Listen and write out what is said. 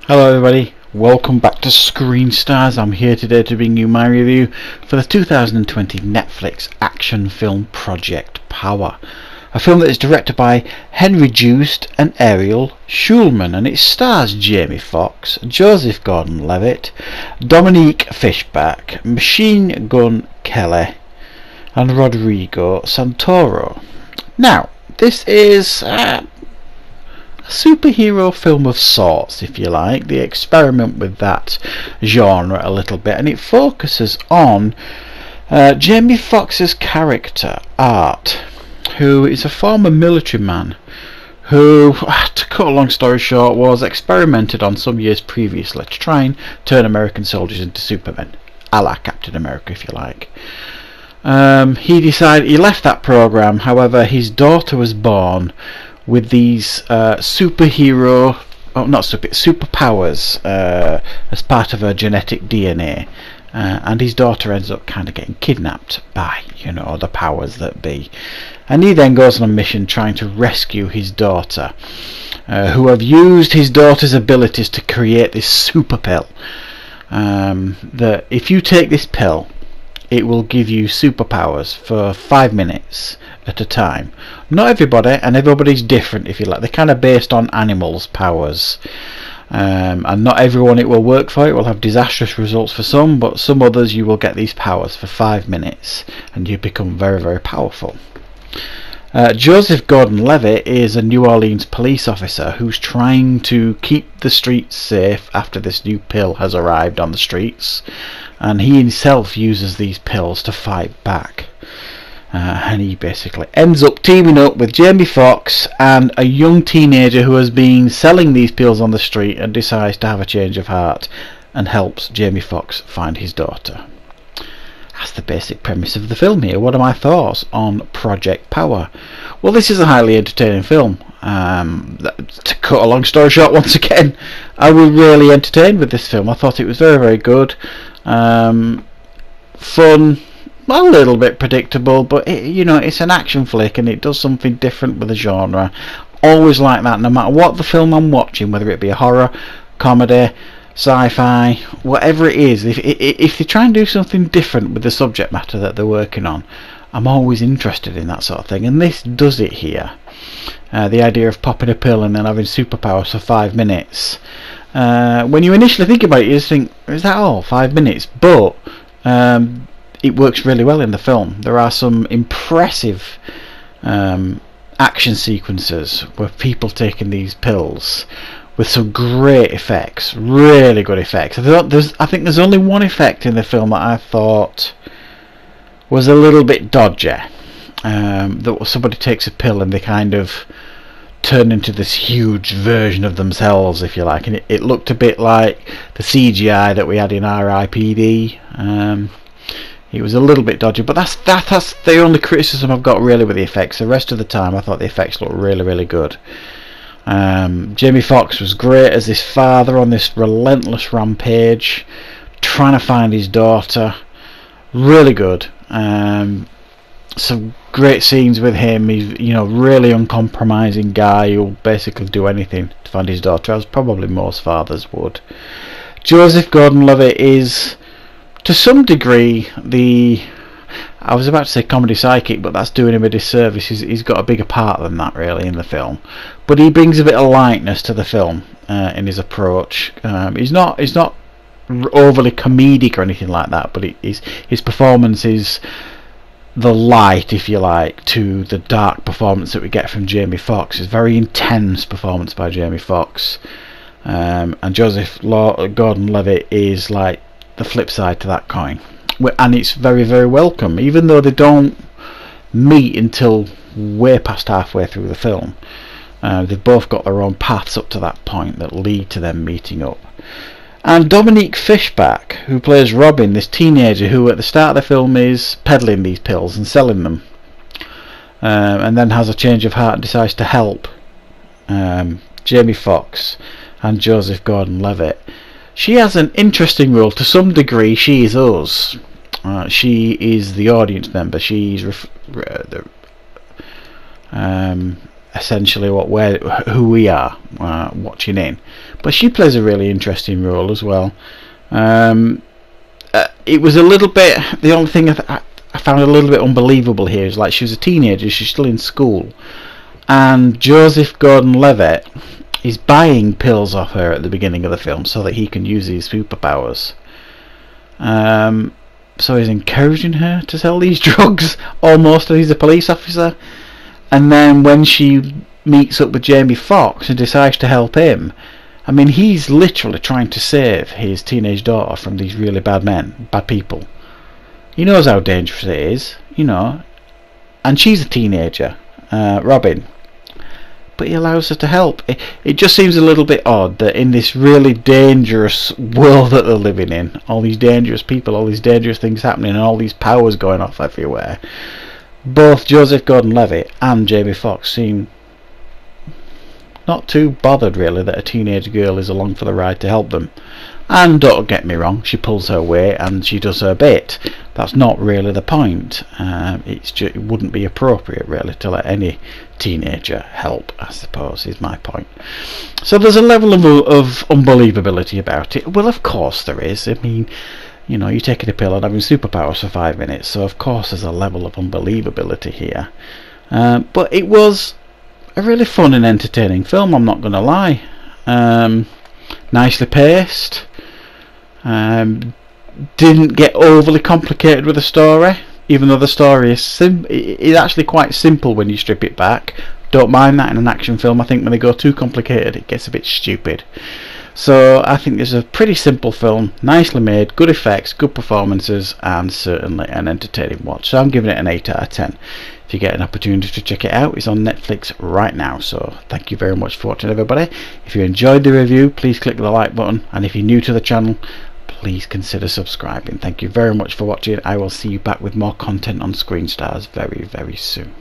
Hello everybody, welcome back to Screen Stars. I'm here today to bring you my review for the 2020 Netflix action film Project Power. A film that is directed by Henry Joost and Ariel Schulman, and it stars Jamie Foxx, Joseph Gordon-Levitt, Dominique Fishback, Machine Gun Kelly and Rodrigo Santoro. Now, this is a superhero film of sorts, if you like. They experiment with that genre a little bit, and it focuses on Jamie Foxx's character Art, who is a former military man who, to cut a long story short, was experimented on some years previously to try and turn American soldiers into supermen, a la Captain America, if you like. He left that program. However, his daughter was born with these superpowers as part of her genetic DNA, and his daughter ends up kind of getting kidnapped by, the powers that be, and he then goes on a mission trying to rescue his daughter, who have used his daughter's abilities to create this super pill, that if you take this pill, it will give you superpowers for 5 minutes at a time. Not everybody, and everybody's different, if you like. They're kind of based on animals' powers, and not everyone it will work for. It will have disastrous results for some, but some others you will get these powers for 5 minutes and you become very, very powerful. Joseph Gordon-Levitt is a New Orleans police officer who's trying to keep the streets safe after this new pill has arrived on the streets, and he himself uses these pills to fight back. And he basically ends up teaming up with Jamie Foxx and a young teenager who has been selling these pills on the street and decides to have a change of heart and helps Jamie Foxx find his daughter. That's the basic premise of the film here. What are my thoughts on Project Power? Well, this is a highly entertaining film. To cut a long story short, once again, I was really entertained with this film. I thought it was very, very good. Fun, a little bit predictable, but it's an action flick and it does something different with the genre. Always like that, no matter what the film I'm watching, whether it be a horror, comedy, sci-fi, whatever it is. If they try and do something different with the subject matter that they're working on, I'm always interested in that sort of thing, and this does it here. The idea of popping a pill and then having superpowers for 5 minutes. When you initially think about it, you just think, is that all? 5 minutes? But it works really well in the film. There are some impressive action sequences with people taking these pills with some great effects, really good effects. I think there's only one effect in the film that I thought was a little bit dodgy. That somebody takes a pill and they kind of turn into this huge version of themselves, if you like, and it looked a bit like the CGI that we had in R.I.P.D. It was a little bit dodgy, but that's the only criticism I've got really with the effects. The rest of the time I thought the effects looked really, really good. Jamie Foxx was great as this father on this relentless rampage trying to find his daughter. Really good. Some great scenes with him. He's really uncompromising guy who'll basically do anything to find his daughter, as probably most fathers would. Joseph Gordon-Levitt is, to some degree, I was about to say comedy sidekick, but that's doing him a disservice. He's got a bigger part than that really in the film, but he brings a bit of lightness to the film in his approach. He's not overly comedic or anything like that, but his performance is the light, if you like, to the dark performance that we get from Jamie Foxx. It's a very intense performance by Jamie Foxx, and Joseph Gordon-Levitt is like the flip side to that coin, and it's very, very welcome, even though they don't meet until way past halfway through the film. They've both got their own paths up to that point that lead to them meeting up. And Dominique Fishback, who plays Robin, this teenager who at the start of the film is peddling these pills and selling them, and then has a change of heart and decides to help Jamie Foxx and Joseph Gordon-Levitt. She has an interesting role. To some degree, she is us. She is the audience member. She's essentially who we are watching in. But she plays a really interesting role as well. It was a little bit, the only thing I found a little bit unbelievable here is, like, she was a teenager, she's still in school, and Joseph Gordon-Levitt is buying pills off her at the beginning of the film so that he can use his superpowers. So he's encouraging her to sell these drugs, almost, and he's a police officer. And then when she meets up with Jamie Foxx and decides to help him, I mean, he's literally trying to save his teenage daughter from these really bad people. He knows how dangerous it is, you know, and she's a teenager, Robin, but he allows her to help. It just seems a little bit odd that in this really dangerous world that they're living in, all these dangerous people, all these dangerous things happening, and all these powers going off everywhere, both Joseph Gordon-Levitt and Jamie Foxx seem not too bothered, really, that a teenage girl is along for the ride to help them. And don't get me wrong, she pulls her weight and she does her bit. That's not really the point. It wouldn't be appropriate, really, to let any teenager help, I suppose, is my point. So there's a level of unbelievability about it. Well, of course there is. I mean, you know, you're taking a pill and having superpowers for 5 minutes, so of course there's a level of unbelievability here. But it was a really fun and entertaining film, I'm not going to lie. Nicely paced. Didn't get overly complicated with the story, even though the story is actually quite simple when you strip it back. Don't mind that in an action film. I think when they go too complicated it gets a bit stupid. So I think this is a pretty simple film, nicely made, good effects, good performances, and certainly an entertaining watch. So I'm giving it an 8 out of 10. If you get an opportunity to check it out, it's on Netflix right now. So thank you very much for watching, everybody. If you enjoyed the review, please click the like button, and if you're new to the channel, please consider subscribing. Thank you very much for watching. I will see you back with more content on Screen Stars very, very soon.